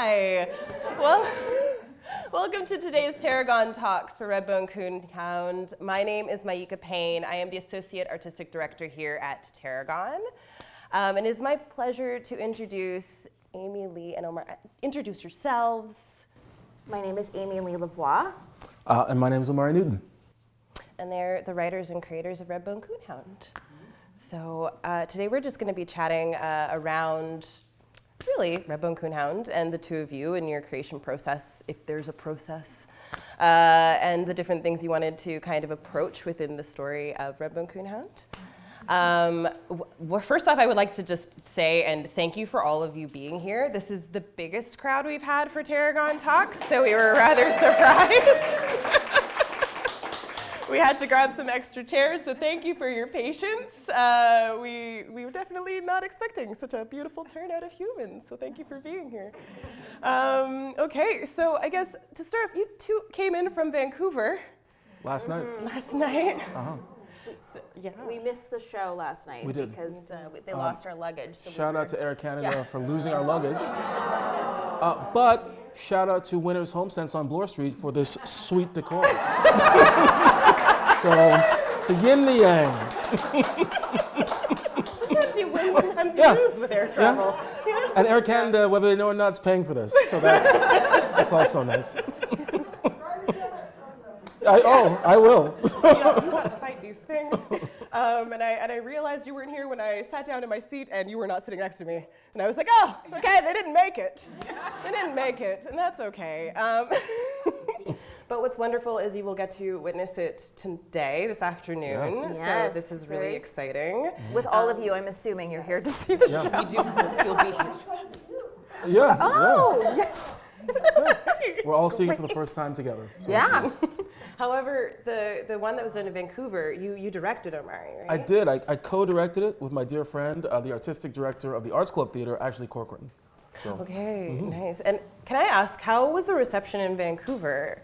Hi. Well, welcome to today's Tarragon Talks for Redbone Coonhound. My name is Myekah Payne. I am the Associate Artistic Director here at Tarragon. And it is my pleasure to introduce Amy Lee and Omar. Introduce yourselves. My name is Amy Lee Lavoie. And my name is Omari Newton. And they're the writers and creators of Redbone Coonhound. So today we're just going to be chatting around, really, Redbone Coonhound and the two of you and your creation process, if there's a process, and the different things you wanted to kind of approach within the story of Redbone Coonhound. First off, I would like to just say and thank you for all of you being here. This is the biggest crowd we've had for Tarragon Talks, so we were rather surprised. We had to grab some extra chairs, so thank you for your patience. We were definitely not expecting such a beautiful turnout of humans, so thank you for being here. Okay, so I guess to start off, you two came in from Vancouver. Last night. Last night. Uh-huh. So, yeah. We missed the show last night We did. because they lost our luggage. So Shout out to Air Canada for losing our luggage. But shout out to Winners Home Sense on Bloor Street for this sweet decor. So it's a yin the yang. Sometimes you win, sometimes you lose with air travel. Yeah. And Air Canada, whether they know or not, is paying for this. So that's also nice. I will. You gotta fight these things. And I realized you weren't here when I sat down in my seat and you were not sitting next to me. And I was like, oh, okay, they didn't make it. They didn't make it, and that's okay. But what's wonderful is you will get to witness it today, this afternoon. Yeah. So Yes, this is really very exciting. with all of you, I'm assuming you're here to see the show. We do hope you'll be here. Yeah. Oh, yes. We're all seeing it for the first time together. So Yeah. However, the one that was done in Vancouver, you directed, Omari, right? I did. I co-directed it with my dear friend, the artistic director of the Arts Club Theatre, Ashley Corcoran. So. Okay, nice. And can I ask, how was the reception in Vancouver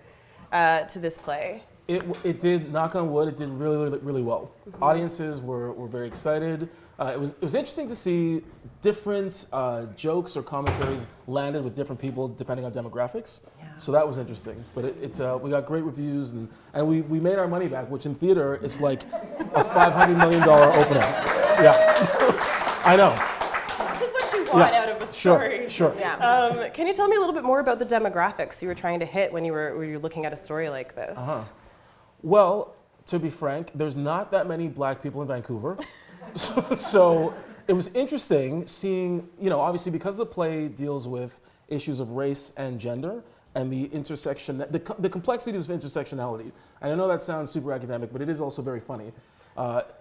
to this play? It did, knock on wood, it did really well. Audiences were very excited. It was interesting to see different jokes or commentaries landed with different people depending on demographics. Yeah. So that was interesting. But we got great reviews and we made our money back, which in theater it's like a $500 million opening. Yeah, I know. This is what you want out of a story. Sure. Yeah. Can you tell me a little bit more about the demographics you were trying to hit when you were looking at a story like this? Well, to be frank, there's not that many black people in Vancouver. So it was interesting seeing, obviously because the play deals with issues of race and gender and the complexities of intersectionality. And I know that sounds super academic, but it is also very funny.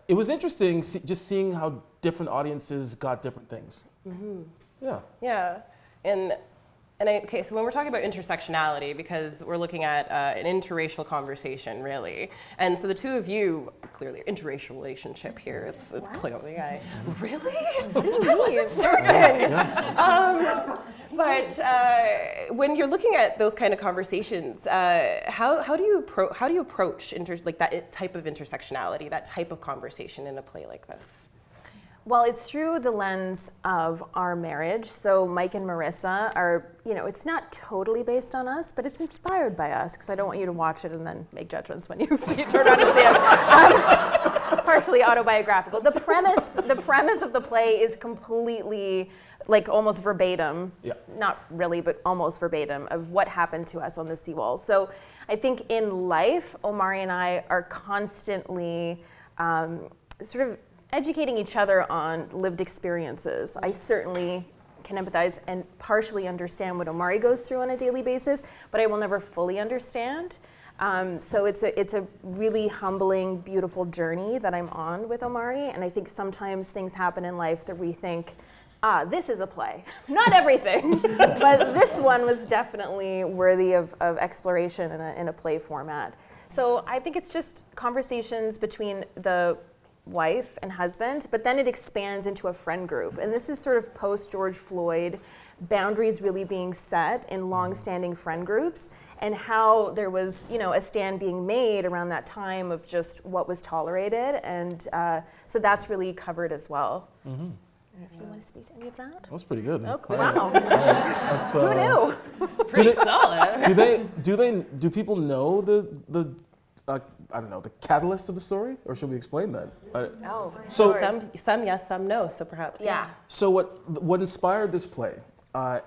It was interesting just seeing how different audiences got different things. Mm-hmm. Yeah. Yeah. Okay, so when we're talking about intersectionality, because we're looking at an interracial conversation, really, and so the two of you, clearly, interracial relationship here, it's clearly, really? I wasn't certain. But when you're looking at those kind of conversations, how do you approach that type of intersectionality, that type of conversation in a play like this? Well, it's through the lens of our marriage. So Mike and Marissa are, it's not totally based on us, but it's inspired by us, because I don't want you to watch it and then make judgments when you turn around and see us. Partially autobiographical. The premise of the play is completely, almost verbatim. Yeah. Not really, but almost verbatim of what happened to us on the seawall. So I think in life, Omari and I are constantly sort of educating each other on lived experiences. I certainly can empathize and partially understand what Omari goes through on a daily basis, but I will never fully understand. So it's a really humbling, beautiful journey that I'm on with Omari, and I think sometimes things happen in life that we think, this is a play. Not everything, but this one was definitely worthy of exploration in a play format. So I think it's just conversations between the wife and husband, but then it expands into a friend group. And this is sort of post-George Floyd, boundaries really being set in long-standing friend groups, and how there was, a stand being made around that time of just what was tolerated. And so that's really covered as well. Mm-hmm. If you want to speak to any of that. That was pretty good. Okay. Wow. That's, Who knew? Pretty solid. Do people know the I don't know, the catalyst of the story, or should we explain that? Oh, So- sure. Some yes, some no. So perhaps Yeah. So what inspired this play?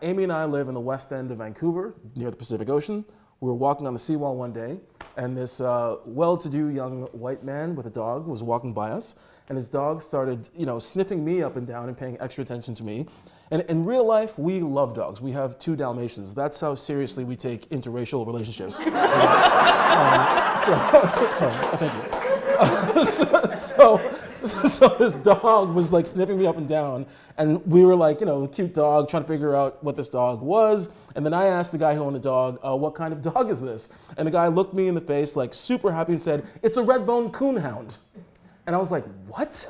Amy and I live in the west end of Vancouver, near the Pacific Ocean. We were walking on the seawall one day, and this well-to-do young white man with a dog was walking by us, and his dog started, sniffing me up and down and paying extra attention to me. And in real life, we love dogs. We have 2 Dalmatians. That's how seriously we take interracial relationships. Thank you. So this dog was like sniffing me up and down, and we were like, cute dog, trying to figure out what this dog was. And then I asked the guy who owned the dog, what kind of dog is this? And the guy looked me in the face, like super happy, and said, "It's a Redbone Coonhound." And I was like, "What?"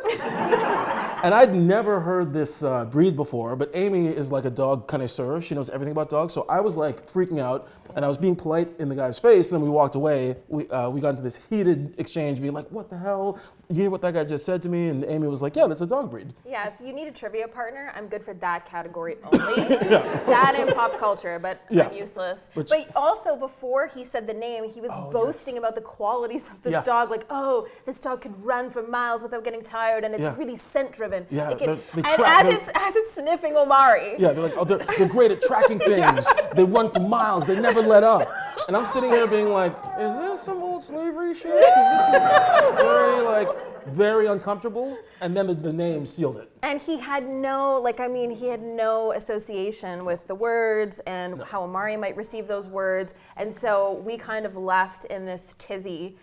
And I'd never heard this breed before, but Amy is like a dog connoisseur. She knows everything about dogs. So I was like freaking out, and I was being polite in the guy's face, and then we walked away. We got into this heated exchange, being like, "What the hell? You hear what that guy just said to me?" And Amy was like, "Yeah, that's a dog breed." Yeah, if you need a trivia partner, I'm good for that category only. That and pop culture, but Yeah. I'm useless. But also, before he said the name, he was boasting about the qualities of this Yeah. dog. Like, oh, this dog could run for miles without getting tired, and it's Yeah. really scent-driven. Yeah, It they and track- as it's sniffing Omari. Yeah, they're like, oh, they're great at tracking things. They run for miles. They never let up. And I'm sitting here being like, is this some old slavery shit? 'Cause this is very uncomfortable. And then the name sealed it. And he had no association with the words and how Omari might receive those words. And so we kind of left in this tizzy,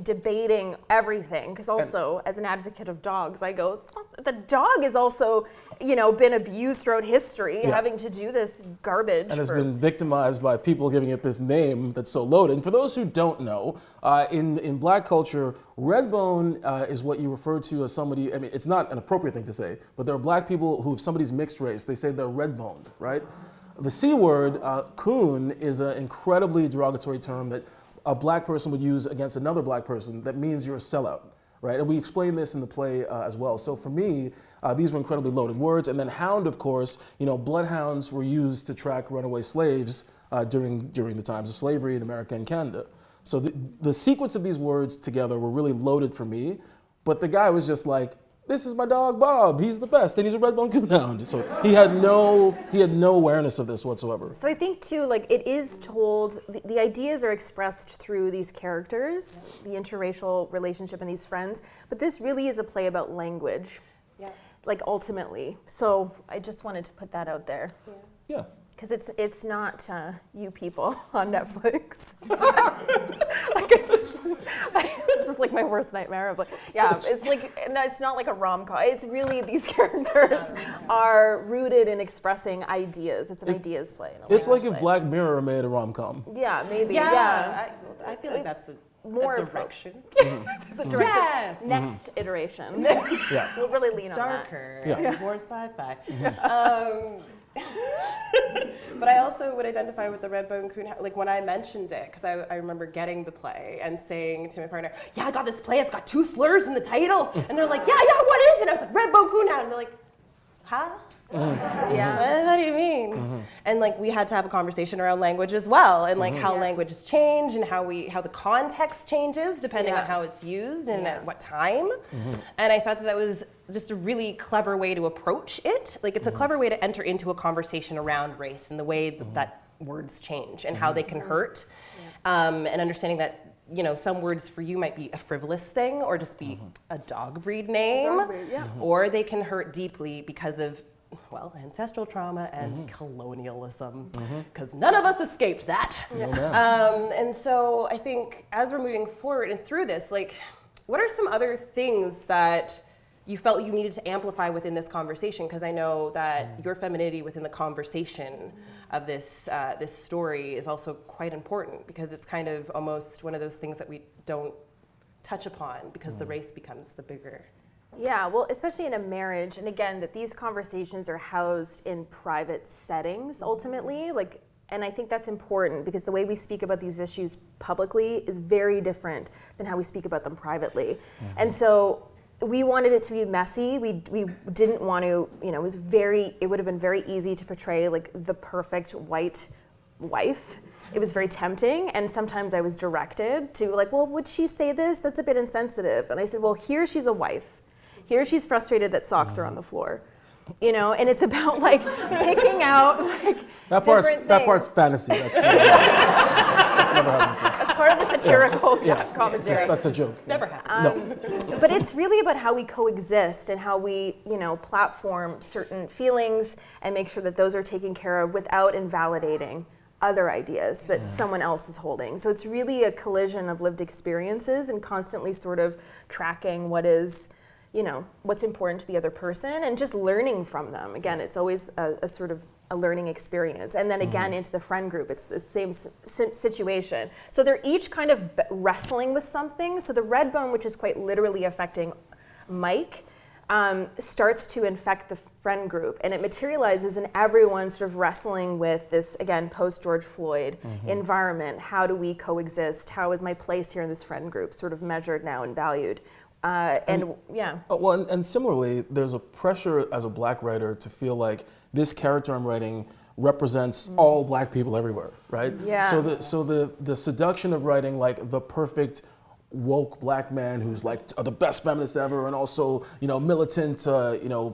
debating everything. Because also, as an advocate of dogs, I go, the dog is also, been abused throughout history, having to do this garbage. And has been victimized by people giving it this name that's so loaded. And for those who don't know, in Black culture, Redbone is what you refer to as somebody, I mean, it's not an appropriate thing to say, but there are Black people who, if somebody's mixed race, they say they're red-boned, right? The C word, coon, is an incredibly derogatory term that a Black person would use against another Black person that means you're a sellout, right? And we explain this in the play as well. So for me, these were incredibly loaded words. And then hound, of course, bloodhounds were used to track runaway slaves during the times of slavery in America and Canada. So the sequence of these words together were really loaded for me. But the guy was just like, "This is my dog Bob. He's the best, and he's a Redbone Coonhound." So he had no awareness of this whatsoever. So I think too, it is told, the ideas are expressed through these characters, the interracial relationship and these friends, but this really is a play about language, ultimately. So I just wanted to put that out there. Yeah. Because it's not You People on Netflix. It's just like my worst nightmare of it's not like a rom-com. It's really, these characters are rooted in expressing ideas. It's an ideas play. It's like if Black Mirror made a rom-com. Yeah, maybe. Yeah. I feel like that's More a direction. It's a direction. Yes. Next iteration. Yeah. We'll really lean on that. Darker, Yeah. more sci-fi. But I also would identify with the Redbone Coonhound, like when I mentioned it, because I remember getting the play and saying to my partner, "Yeah, I got this play, it's got 2 slurs in the title." And they're like, yeah, what is it? I was like, "Redbone Coonhound." And they're like, "Huh? Yeah. What do you mean?" And we had to have a conversation around language as well, and how languages change and how the context changes depending on how it's used and at what time. And I thought that was just a really clever way to approach it. It's a clever way to enter into a conversation around race and the way that words change and how they can hurt, and understanding that some words for you might be a frivolous thing or just be a dog breed name, or they can hurt deeply because of ancestral trauma and colonialism, because none of us escaped that. And so I think as we're moving forward and through this, what are some other things that you felt you needed to amplify within this conversation? Because I know that your femininity within the conversation of this story is also quite important, because it's kind of almost one of those things that we don't touch upon because the race becomes the bigger. Yeah, well, especially in a marriage, and again, that these conversations are housed in private settings ultimately, and I think that's important because the way we speak about these issues publicly is very different than how we speak about them privately. And so we wanted it to be messy. We didn't want to, it would have been very easy to portray like the perfect white wife. It was very tempting, and sometimes I was directed to like, well, would she say this? That's a bit insensitive. And I said, well, here she's a wife. Here she's frustrated that socks are on the floor. And it's about like picking out like different things. That part's fantasy. That's never happened before. That's part of the satirical commentary. That's a joke. Never happened. No. But it's really about how we coexist and how we, platform certain feelings and make sure that those are taken care of without invalidating other ideas that someone else is holding. So it's really a collision of lived experiences and constantly sort of tracking what is, what's important to the other person and just learning from them. Again, it's always a sort of a learning experience. And then again, into the friend group, it's the same situation. So they're each kind of wrestling with something. So the Redbone, which is quite literally affecting Mike, starts to infect the friend group, and it materializes in everyone sort of wrestling with this, again, post-George Floyd environment. How do we coexist? How is my place here in this friend group sort of measured now and valued? And similarly, there's a pressure as a Black writer to feel like this character I'm writing represents all Black people everywhere, right? Yeah. So the seduction of writing like the perfect woke Black man who's like the best feminist ever and also militant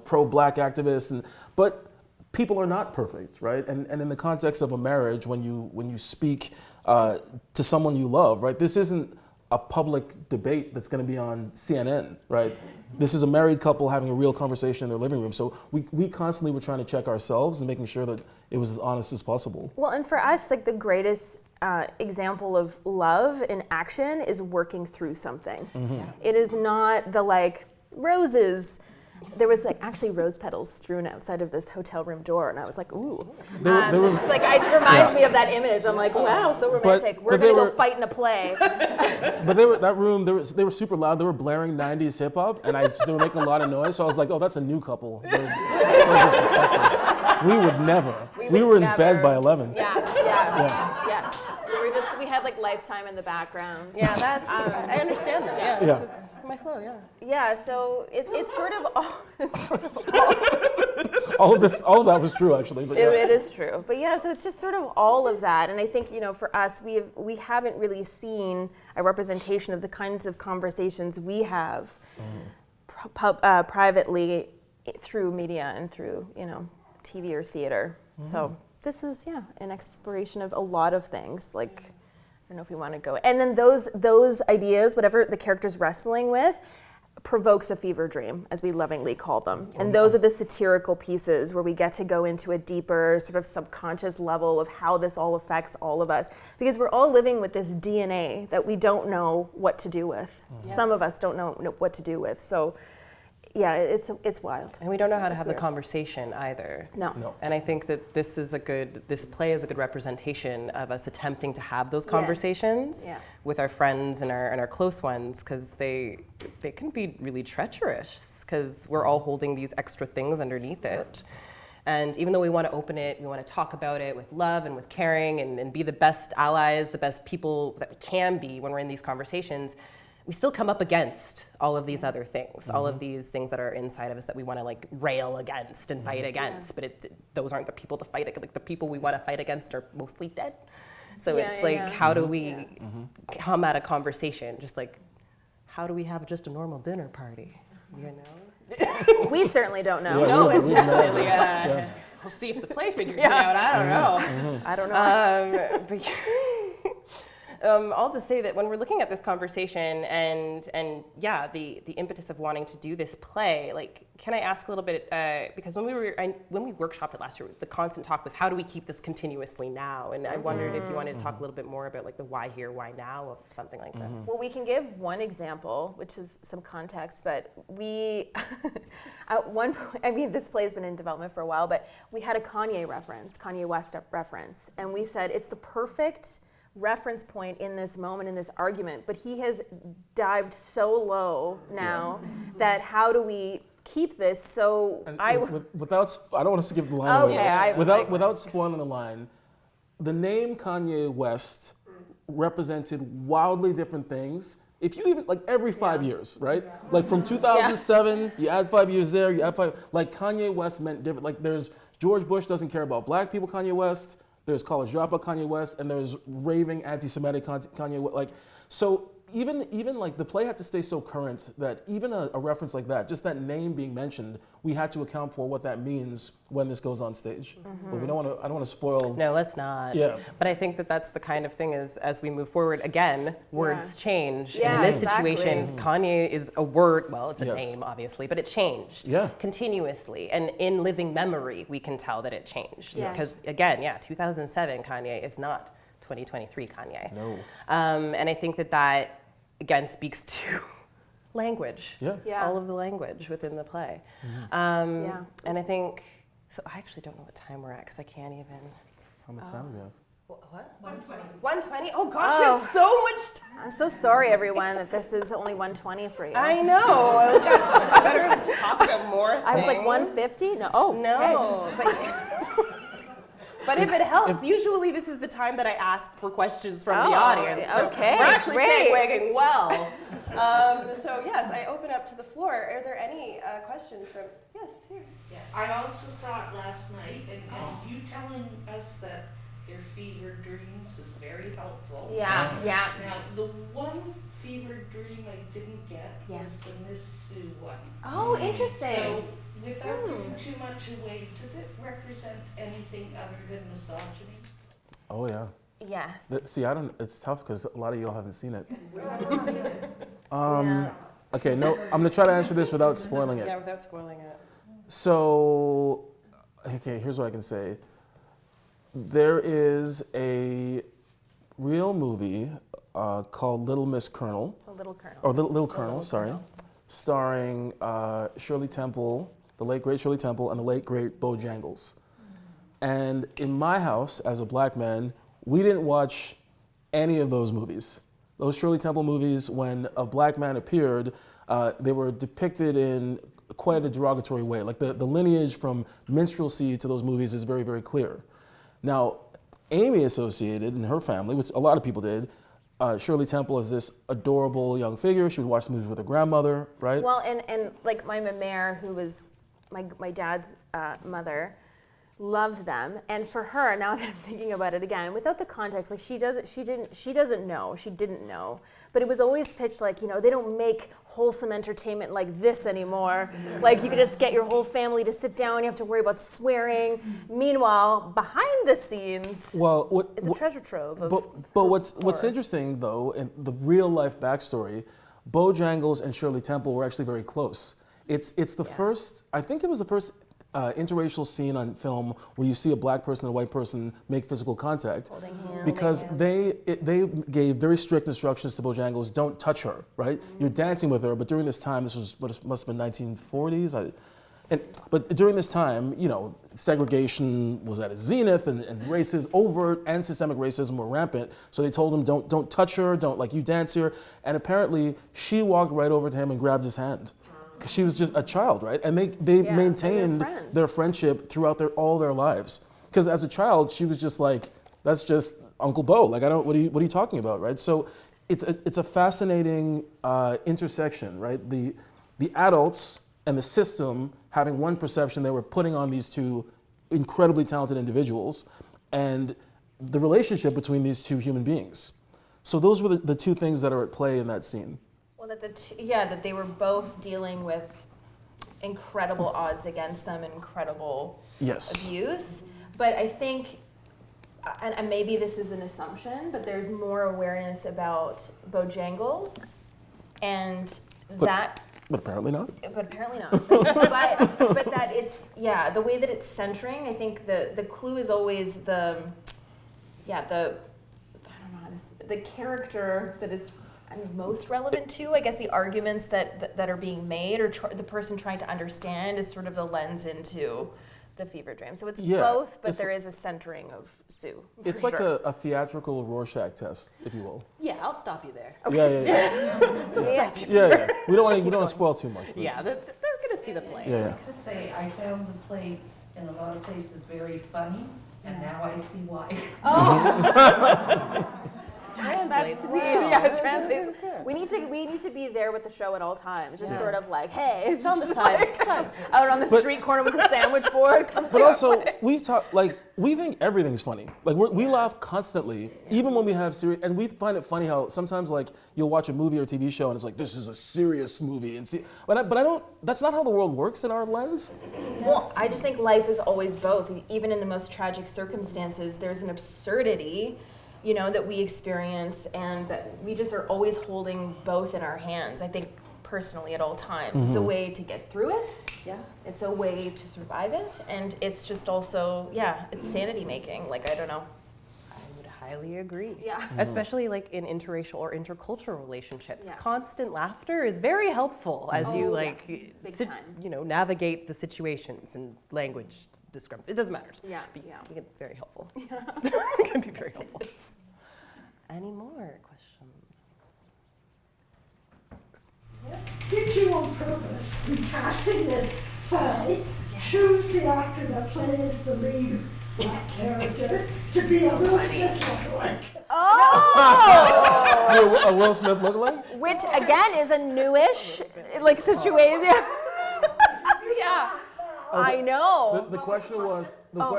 pro-Black activist, but people are not perfect, right? And in the context of a marriage, when you speak to someone you love, right? This isn't a public debate that's going to be on CNN, right? This is a married couple having a real conversation in their living room. So we constantly were trying to check ourselves and making sure that it was as honest as possible. Well, and for us, like the greatest example of love in action is working through something. It is not the like roses. There was like actually rose petals strewn outside of this hotel room door, and I was like, ooh. It just reminds me of that image. I'm like, wow, so romantic. We're gonna go fight in a play. But they were super loud. They were blaring 90s hip hop, and they were making a lot of noise. So I was like, oh, that's a new couple. They're so disrespectful. We would never. We were in bed by 11. Yeah. We had like Lifetime in the background. Yeah, that's. I understand that. Yeah. This is my flow. Yeah. Yeah. So it's sort of all. All of that was true, actually. But it is true. But yeah, so it's just sort of all of that. And I think, for us, we haven't really seen a representation of the kinds of conversations we have privately through media and through, TV or theater. So this is, an exploration of a lot of things. Like, I don't know if we want to go. And then those ideas, whatever the character's wrestling with, provokes a fever dream, as we lovingly call them. And those are the satirical pieces where we get to go into a deeper sort of subconscious level of how this all affects all of us. Because we're all living with this DNA that we don't know what to do with. Some of us don't know what to do with. So yeah, it's wild. And we don't know how to have the conversation either. No. And I think that this play is a good representation of us attempting to have those conversations with our friends and our close ones, because they can be really treacherous, because we're all holding these extra things underneath it. And even though we want to open it, we want to talk about it with love and with caring and be the best allies, the best people that we can be when we're in these conversations, we still come up against all of these other things, all of these things that are inside of us that we want to like rail against and fight against, but those aren't the people to fight against. Like the people we want to fight against are mostly dead. So how do we come at a conversation? Just like, how do we have just a normal dinner party? We certainly don't know. It's definitely we'll see if the play figures it out. I don't know. I don't know. But all to say that when we're looking at this conversation and the impetus of wanting to do this play, like, can I ask a little bit, because when we workshopped it last year, the constant talk was how do we keep this continuously now? And I wondered if you wanted to talk a little bit more about like the why here, why now of something like this. Well, we can give one example, which is some context, but we, at one point, this play has been in development for a while, but we had a Kanye West reference, and we said it's the perfect reference point in this moment, in this argument, but he has dived so low now that how do we keep this? So I don't want to give the line away. Without spoiling the line, the name Kanye West represented wildly different things if you even, like every 5 years, right? Like from 2007, you add 5 years there, you add 5, like Kanye West meant different. Like there's George Bush doesn't care about black people, Kanye West. There's college dropout Kanye West, and there's raving anti-Semitic Kanye West. Like, so even like the play had to stay so current that even a reference like that, just that name being mentioned, we had to account for what that means when this goes on stage. But we don't want to. I don't want to spoil. No, let's not. Yeah. But I think that that's the kind of thing as we move forward, again, words change. Yeah, and in this exactly. situation, Kanye is a word, well, it's a Yes. name, obviously, but it changed Yeah. continuously. And in living memory, we can tell that it changed. Yes. Because, again, 2007 Kanye is not 2023 Kanye. No. And I think that, again, speaks to language. Yeah. Yeah. All of the language within the play. Yeah. And I think, so I actually don't know what time we're at because I can't even. How much time do we have? What? 120. 120? Oh gosh, we have so much time. I'm so sorry, everyone, that this is only 120 for you. I know. I better talk about more things. I was like 150? No. Oh, No. okay. But if it helps, usually this is the time that I ask for questions from the Oh, audience. So okay, we're actually great. segueing well. So yes, I open up to the floor. Are there any questions from? Yes, here. Yeah, I also saw it last night, and you telling us that your fever dreams is very helpful. Yeah, yeah. Now, the one fever dream I didn't get Yeah. was the Miss Sue one. Oh, interesting. So, without giving too much away, does it represent anything other than misogyny? Oh yeah. Yes. See, I don't. It's tough because a lot of y'all haven't seen it. Yeah. Okay, no, I'm gonna try to answer this without spoiling it. Yeah, without spoiling it. So, okay, here's what I can say. There is a real movie called Little Miss Colonel, The Little Colonel. or Little Colonel, sorry, starring Shirley Temple, the late great Shirley Temple, and the late great Bojangles. And in my house, as a black man, we didn't watch any of those movies. Those Shirley Temple movies, when a black man appeared, they were depicted in quite a derogatory way. Like the lineage from minstrelsy to those movies is very, very clear. Now, Amy associated, and her family, which a lot of people did, Shirley Temple as this adorable young figure. She would watch the movies with her grandmother, right? Well, and like my mère, who was my dad's mother, loved them. And for her, now that I'm thinking about it again, without the context, like she didn't know. But it was always pitched like, they don't make wholesome entertainment like this anymore. Like you could just get your whole family to sit down, you have to worry about swearing. Meanwhile, behind the scenes is a treasure trove of But what's interesting though, in the real life backstory, Bojangles and Shirley Temple were actually very close. It's the first, I think it was the first interracial scene on film where you see a black person and a white person make physical contact, Holding hands. because they gave very strict instructions to Bojangles: don't touch her, right? You're dancing with her, but during this time, this was must have been 1940s. But during this time, segregation was at its zenith, and overt and systemic racism were rampant. So they told him, don't touch her, you dance here. And apparently, she walked right over to him and grabbed his hand. She was just a child, right? And they maintained their friendship throughout all their lives. Because as a child, she was just like, that's just Uncle Bo. Like, what are you talking about, right? So it's a fascinating intersection, right? The adults and the system having one perception, they were putting on these two incredibly talented individuals, and the relationship between these two human beings. So those were the two things that are at play in that scene. Well, that they were both dealing with incredible odds against them, and incredible abuse. But I think, and maybe this is an assumption, but there's more awareness about Bojangles, and But apparently not. But apparently not. but that it's the way that it's centering. I think the clue is always the character that it's most relevant to. I guess the arguments that are being made, or the person trying to understand, is sort of the lens into the fever dream. So it's both, but there is a centering of Sue. It's like a theatrical Rorschach test, if you will. Yeah, I'll stop you there. Okay. Yeah. We don't want to spoil too much. But. Yeah, they're gonna see the play. Yeah. To say, I found the play in a lot of places very funny, and now I see why. That's translates speed. well. Yeah, it translates. We need to be there with the show at all times. Just sort of like, hey, it's on the side. just out on the street corner with a sandwich board. But also, we've talked, like, we think everything's funny. Like, we laugh constantly, even when we have serious, and we find it funny how sometimes, like, you'll watch a movie or TV show and it's like, this is a serious movie. And but I don't, that's not how the world works in our lens. Well, I just think life is always both. Even in the most tragic circumstances, there's an absurdity, you know, that we experience, and that we just are always holding both in our hands. I think personally at all times. It's a way to get through it. Yeah. It's a way to survive it, and it's just also, it's sanity making. Like, I don't know. I would highly agree. Yeah. Especially like in interracial or intercultural relationships. Yeah. Constant laughter is very helpful as you like Big time. you know, navigate the situations and language discrepancies. It doesn't matter. Yeah, But yeah. it can be very helpful. It can be very helpful. Any more questions? Did you on purpose, in casting this play, choose the actor that plays the lead black character to be a Will Smith lookalike? Oh! A Will Smith lookalike? Which again is a newish like situation. Yeah. I know. The question was, Oh,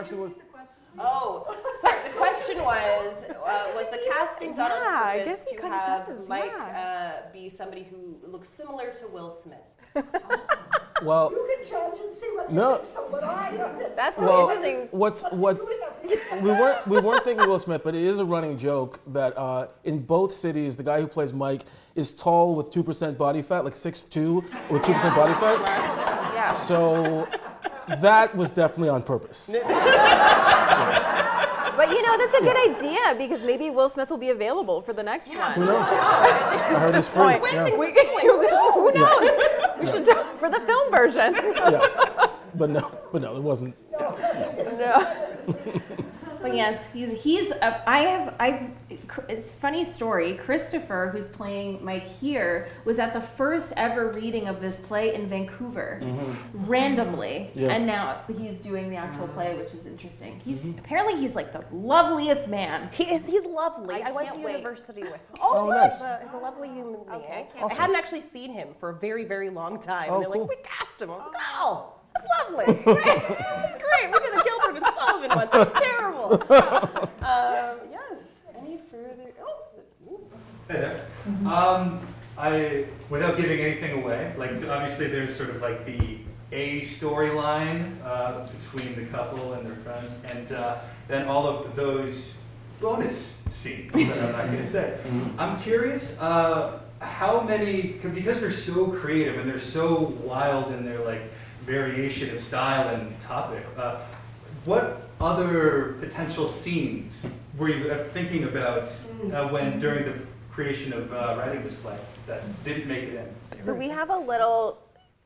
sorry. The question was the casting thought Yeah, on I purpose guess he to kinda have does, Mike yeah. be somebody who looks similar to Will Smith? well, You can judge and see whether No. you think so, but I don't. That's so well, interesting. we weren't thinking Will Smith, but it is a running joke that in both cities, the guy who plays Mike is tall with 2% body fat, like 6'2" with 2% body fat. Yeah. So that was definitely on purpose. But you know, that's a good idea because maybe Will Smith will be available for the next Who one. knows? I heard it's free. Yeah. Who knows? We should talk for the film version. Yeah. But no, it wasn't. No. But yes, he's. It's a funny story. Christopher, who's playing Mike here, was at the first ever reading of this play in Vancouver, randomly, Yeah. and now he's doing the actual play, which is interesting. Apparently he's like the loveliest man. He's lovely. I went to can't wait. university with him. Oh, nice. He's a lovely human being. Okay, I hadn't actually seen him for a very, very long time. Oh, and they're cool. like, we cast him. I was like, oh, that's lovely. It's great. It's great. We did a Gilbert and Sullivan once. It was terrible. Yes. Any further? Oh. Hey there. I, without giving anything away, like obviously there's sort of like the A storyline between the couple and their friends, and then all of those bonus scenes that I'm not going to say. I'm curious how many, because they're so creative and they're so wild in their like variation of style and topic. What other potential scenes were you thinking about when during the creation of writing this play that didn't make it in? So we have a little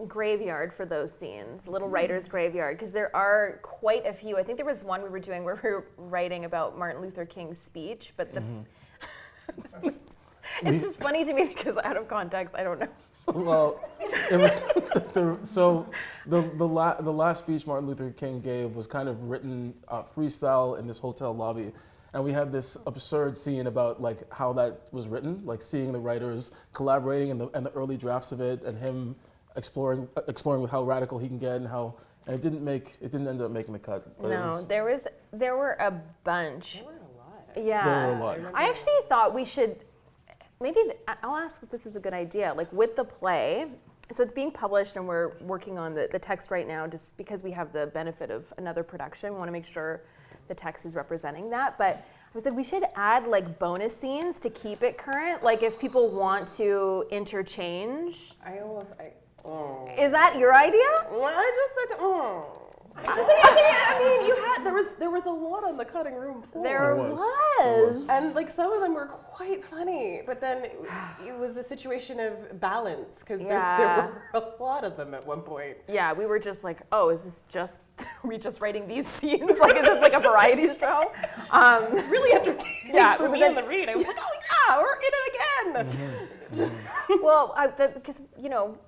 graveyard for those scenes, a little writer's graveyard, because there are quite a few. I think there was one we were doing where we were writing about Martin Luther King's speech, but the it's just funny to me because out of context, I don't know. Well, it was so the last speech Martin Luther King gave was kind of written freestyle in this hotel lobby, and we had this absurd scene about like how that was written, like seeing the writers collaborating and the early drafts of it, and him exploring with how radical he can get and how. And it didn't end up making the cut. But No, there were a bunch. There were a lot. Yeah. There were a lot. I actually thought we should, maybe, I'll ask if this is a good idea, like with the play, so it's being published and we're working on the text right now just because we have the benefit of another production. We want to make sure the text is representing that. But I was like, we should add like bonus scenes to keep it current. Like if people want to interchange. Is that your idea? Well, I just said, there was a lot on the cutting room floor. There was. was. And like some of them were quite funny, but then it was a situation of balance because there were a lot of them at one point. Yeah, we were just like, oh, is this just, are we just writing these scenes? Like, is this like a variety show? Really entertaining Yeah, for it was me in the read. I was like, oh yeah, we're in it again. Well, because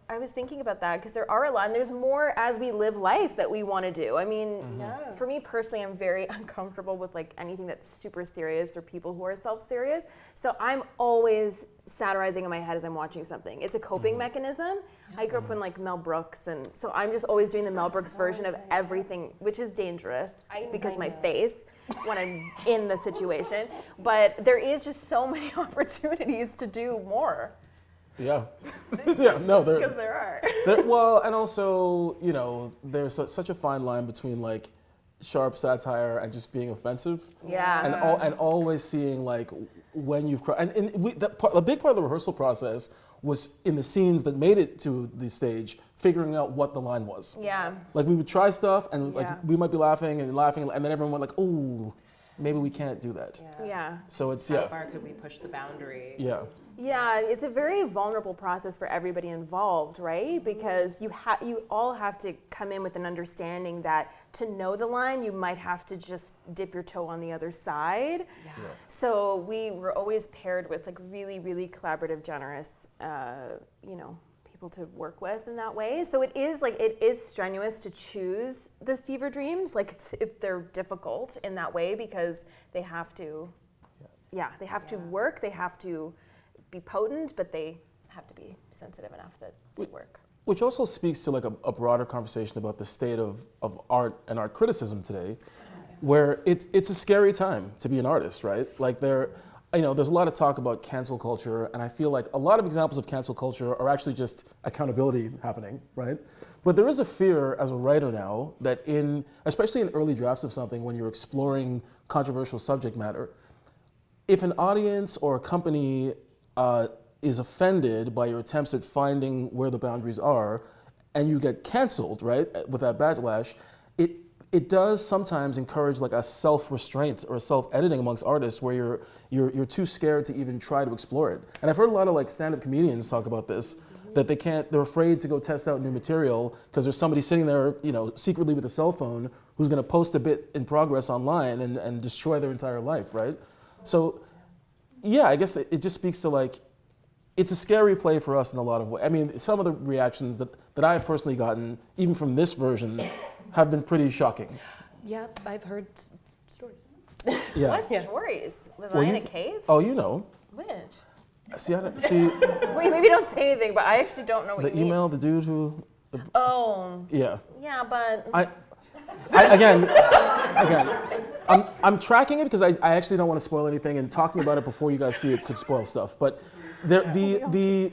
I was thinking about that because there are a lot, and there's more as we live life that we want to do. I mean, for me personally, I'm very uncomfortable with like anything that's super serious or people who are self-serious. So I'm always satirizing in my head as I'm watching something. It's a coping mechanism. I grew up in like Mel Brooks, and so I'm just always doing the Mel Brooks version of everything, which is dangerous because my face when I'm in the situation. But there is just so many opportunities to do more. Yeah. Yeah, no, Because there are. well, and also, there's such a fine line between like sharp satire and just being offensive. Yeah. And always seeing like when you've cried. And a big part of the rehearsal process was in the scenes that made it to the stage, figuring out what the line was. Yeah. Like we would try stuff and like we might be laughing, and then everyone went like, "Oh, maybe we can't do that." Yeah. So it's How far could we push the boundary? Yeah. Yeah, it's a very vulnerable process for everybody involved, right? Because you all have to come in with an understanding that to know the line, you might have to just dip your toe on the other side. Yeah. So we were always paired with like really, really collaborative, generous, people to work with in that way. So it is strenuous to choose the fever dreams. Like they're difficult in that way because they have to, they have to work. They have to be potent, but they have to be sensitive enough that they work. Which also speaks to like a broader conversation about the state of art and art criticism today, where it's a scary time to be an artist, right? Like there's a lot of talk about cancel culture, and I feel like a lot of examples of cancel culture are actually just accountability happening, right? But there is a fear as a writer now that especially in early drafts of something, when you're exploring controversial subject matter, if an audience or a company is offended by your attempts at finding where the boundaries are, and you get canceled, right, with that backlash, it does sometimes encourage like a self-restraint or a self-editing amongst artists where you're too scared to even try to explore it. And I've heard a lot of like stand-up comedians talk about this, that they're afraid to go test out new material because there's somebody sitting there, secretly with a cell phone who's going to post a bit in progress online and destroy their entire life, right? So yeah, I guess it just speaks to like, it's a scary play for us in a lot of ways. I mean, some of the reactions that I have personally gotten, even from this version, have been pretty shocking. Yeah, I've heard stories. Yeah. What stories? Was I in a cave? Oh, you know. Which? See, Wait, maybe don't say anything, but I actually don't know what the you mean. email, the dude who. Oh. Yeah. Yeah, but. Again, I'm tracking it because I actually don't want to spoil anything, and talking about it before you guys see it could spoil stuff. But the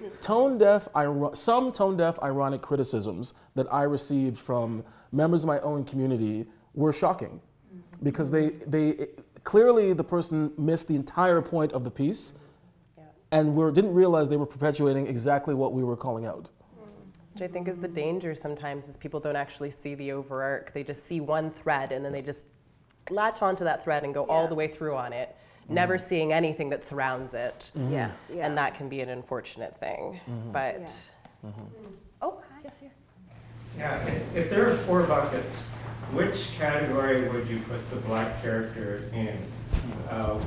some tone deaf ironic criticisms that I received from members of my own community were shocking, because they clearly the person missed the entire point of the piece, and didn't realize they were perpetuating exactly what we were calling out. Which I think is the danger sometimes, is people don't actually see the over arc. They just see one thread and then they just latch onto that thread and go all the way through on it, never seeing anything that surrounds it. Yeah. And that can be an unfortunate thing. But Oh, yes, here. Yeah, if there are 4 buckets, which category would you put the black character in?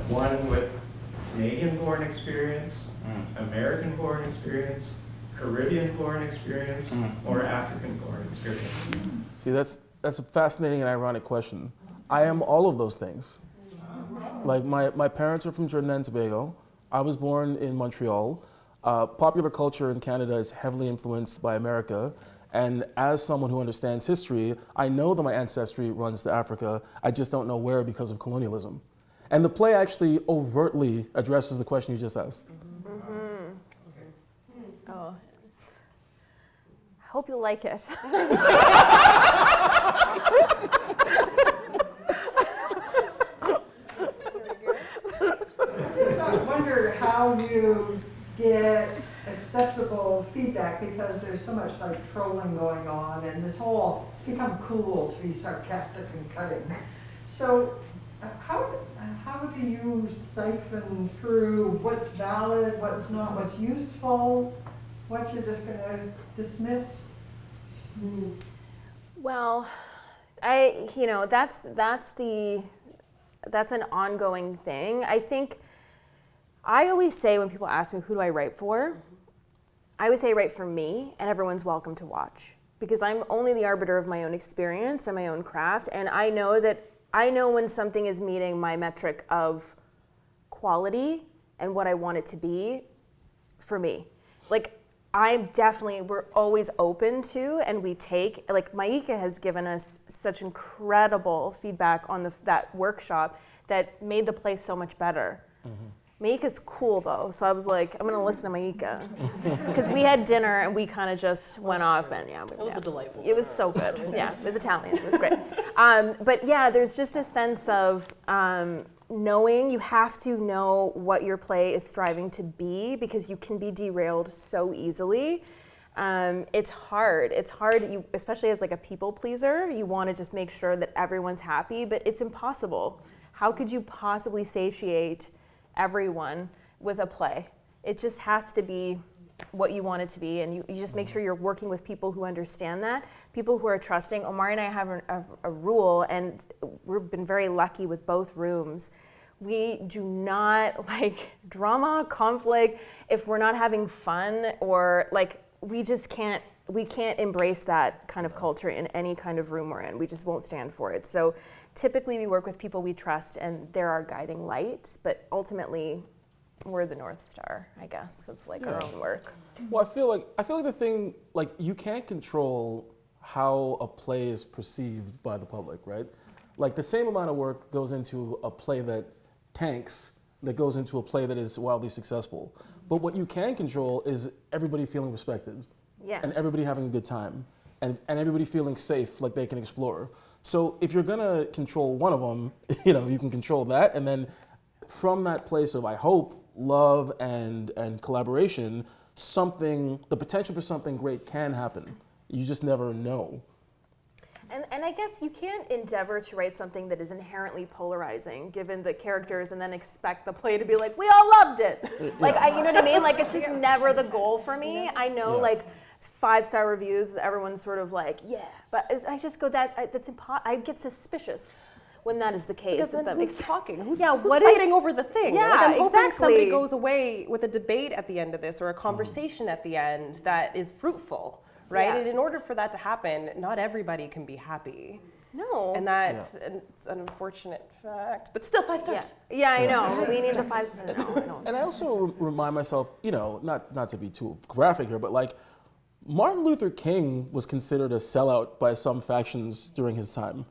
One with Canadian-born experience, American-born experience, Caribbean-born experience, or African-born experience? See, that's a fascinating and ironic question. I am all of those things. Like my parents are from Trinidad and Tobago. I was born in Montreal. Popular culture in Canada is heavily influenced by America. And as someone who understands history, I know that my ancestry runs to Africa. I just don't know where because of colonialism. And the play actually overtly addresses the question you just asked. Oh. I hope you like it. I wonder how you get acceptable feedback, because there's so much like trolling going on, and this whole, it's become cool to be sarcastic and cutting. So how do you siphon through what's valid, what's not, what's useful, what you're just gonna dismiss? Well, that's an ongoing thing. I think I always say when people ask me, who do I write for? I would say right for me, and everyone's welcome to watch, because I'm only the arbiter of my own experience and my own craft, and I know when something is meeting my metric of quality and what I want it to be for me. Like, we're always open to, and we take, like Myekah has given us such incredible feedback on that workshop that made the play so much better. Myekah's cool though, so I was like, I'm gonna listen to Myekah. Because we had dinner and we kind of just went off and It was a delightful It was so good. Yeah, it was Italian, it was great. But yeah, there's just a sense of knowing, you have to know what your play is striving to be, because you can be derailed so easily. It's hard, especially as like a people pleaser, you want to just make sure that everyone's happy, but it's impossible. How could you possibly satiate everyone with a play? It just has to be what you want it to be, and you just make sure you're working with people who understand that, people who are trusting. Omari and I have a rule, and we've been very lucky with both rooms. We do not like drama, conflict, if we're not having fun, or like we can't embrace that kind of culture in any kind of room we're in. We just won't stand for it. So typically we work with people we trust, and they're our guiding lights, but ultimately we're the North Star, I guess, of like our own work. Well, I feel like the thing, like, you can't control how a play is perceived by the public, right? Like, the same amount of work goes into a play that tanks that goes into a play that is wildly successful. But what you can control is everybody feeling respected. Yes. And everybody having a good time, and everybody feeling safe, like they can explore. So if you're gonna control one of them, you can control that, and then from that place of, I hope, love and collaboration, the potential for something great can happen. You just never know. And I guess you can't endeavor to write something that is inherently polarizing, given the characters, and then expect the play to be like, we all loved it. Like, you know what I mean? Like, it's just never the goal for me. I know, like, 5-star reviews, everyone's sort of like, yeah. But I just go, that's impossible. I get suspicious when that is the case. Because then who's talking? Who's fighting over the thing? Yeah, like, I'm hoping exactly. somebody goes away with a debate at the end of this, or a conversation at the end that is fruitful, right? Yeah. And in order for that to happen, not everybody can be happy. No. And that's it's an unfortunate fact, but still 5 stars. Yeah, I know. We need the 5 stars. No. And I also remind myself, not to be too graphic here, but like, Martin Luther King was considered a sellout by some factions during his time,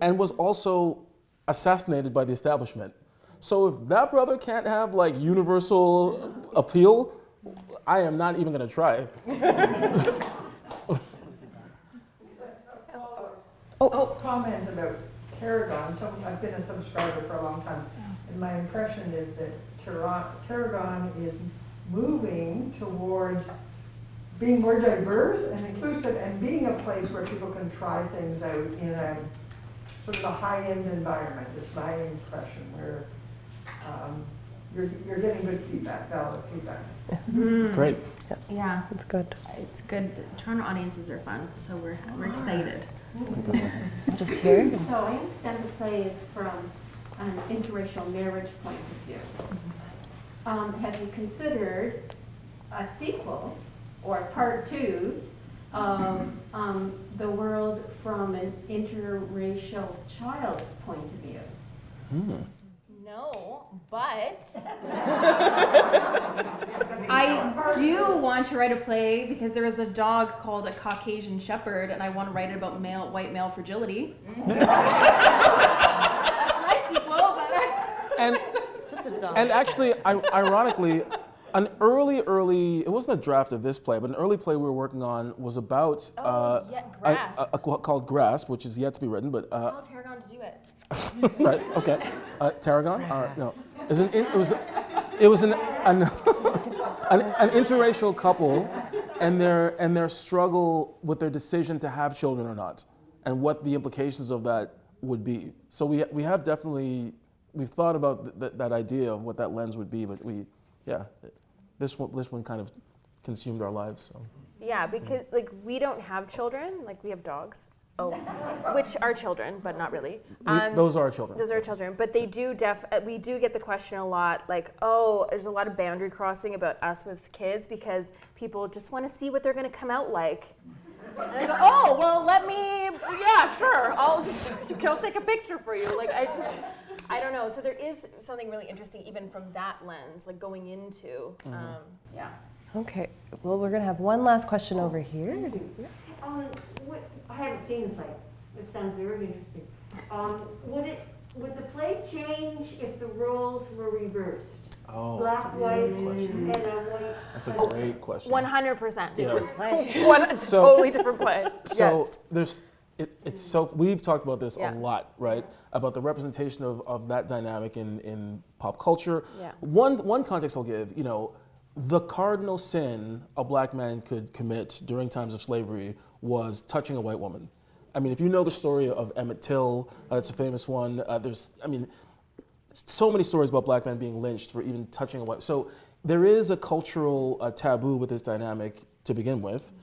and was also assassinated by the establishment. So if that brother can't have like universal appeal, I am not even gonna try. Comment about Tarragon. So I've been a subscriber for a long time, and my impression is that Tarragon is moving towards being more diverse and inclusive, and being a place where people can try things out in a sort of a high-end environment, is my impression, where you're getting good feedback, valid feedback. Great. Yeah, It's good. it's good. Toronto audiences are fun, so we're excited. Just here. So I understand the play is from an interracial marriage point of view. Have you considered a sequel or part 2 of the world from an interracial child's point of view? No, but I do want to write a play because there is a dog called a Caucasian Shepherd, and I want to write it about white male fragility. That's my sequel, but And Just a dog. and actually, ironically, an early, it wasn't a draft of this play, but an early play we were working on was about Grasp. called Grasp, which is yet to be written, but Tell Tarragon to do it. right, okay. Tarragon? No. It was an interracial couple, and their struggle with their decision to have children or not, and what the implications of that would be. So we have definitely, we've thought about that idea of what that lens would be, but this one kind of consumed our lives. So. Yeah, because like we don't have children, like we have dogs. Oh, which are children, but not really. Those are our children. Those are children, but they do we do get the question a lot, like, oh, there's a lot of boundary crossing about us with kids because people just want to see what they're going to come out like. And I go, oh, well, yeah, sure, I'll take a picture for you. Like, I don't know. So there is something really interesting even from that lens, like going into, yeah. Okay, well, we're gonna have one last question over here. I haven't seen the play. It sounds very interesting. Would the play change if the roles were reversed? Oh, Black, that's a white, good question. and a white. That's a great question. 100% different play. So- Totally different play. So Yes. it's so we've talked about this Yeah. a lot, right? About the representation of that dynamic in pop culture. Yeah. One context I'll give, the cardinal sin a black man could commit during times of slavery was touching a white woman. I mean, if you know the story of Emmett Till, it's a famous one. So many stories about black men being lynched for even touching a white. So there is a cultural taboo with this dynamic to begin with.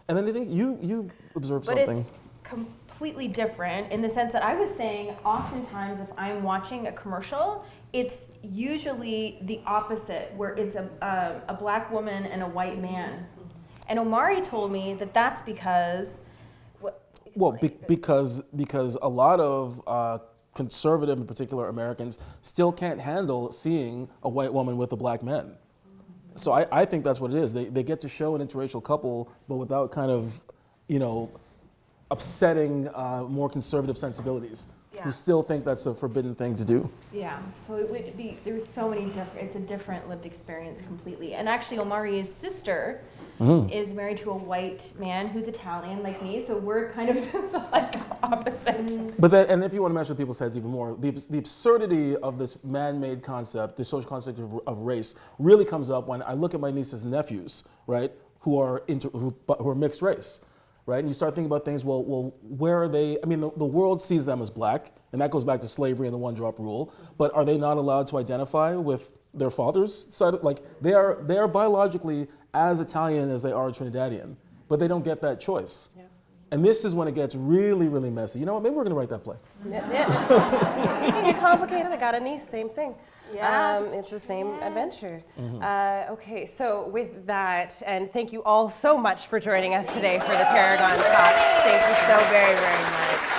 And then I think you observed But something. it's completely different in the sense that I was saying oftentimes if I'm watching a commercial, it's usually the opposite, where it's a black woman and a white man. And Omari told me that that's because... Because a lot of conservative, in particular Americans, still can't handle seeing a white woman with a black man. So I think that's what it is. They get to show an interracial couple, but without kind of, upsetting more conservative sensibilities, who still think that's a forbidden thing to do. Yeah, so it would be, there's so many different, it's a different lived experience completely. And actually Omari's sister is married to a white man who's Italian like me, so we're kind of like opposite. But and if you want to mess with people's heads even more, the absurdity of this man-made concept, the social concept of race, really comes up when I look at my niece's nephews, right, who are mixed race. Right, and you start thinking about things. Well, where are they? I mean, the world sees them as black, and that goes back to slavery and the one-drop rule. But are they not allowed to identify with their father's side? Like they are biologically as Italian as they are Trinidadian, but they don't get that choice. Yeah. And this is when it gets really, really messy. You know what? Maybe we're gonna write that play. Making it complicated. I got a niece. Same thing. Yeah, it's the same adventure. Okay, so with that, and thank you all so much for joining us today for the Tarragon Talk. Thank you so very, very much.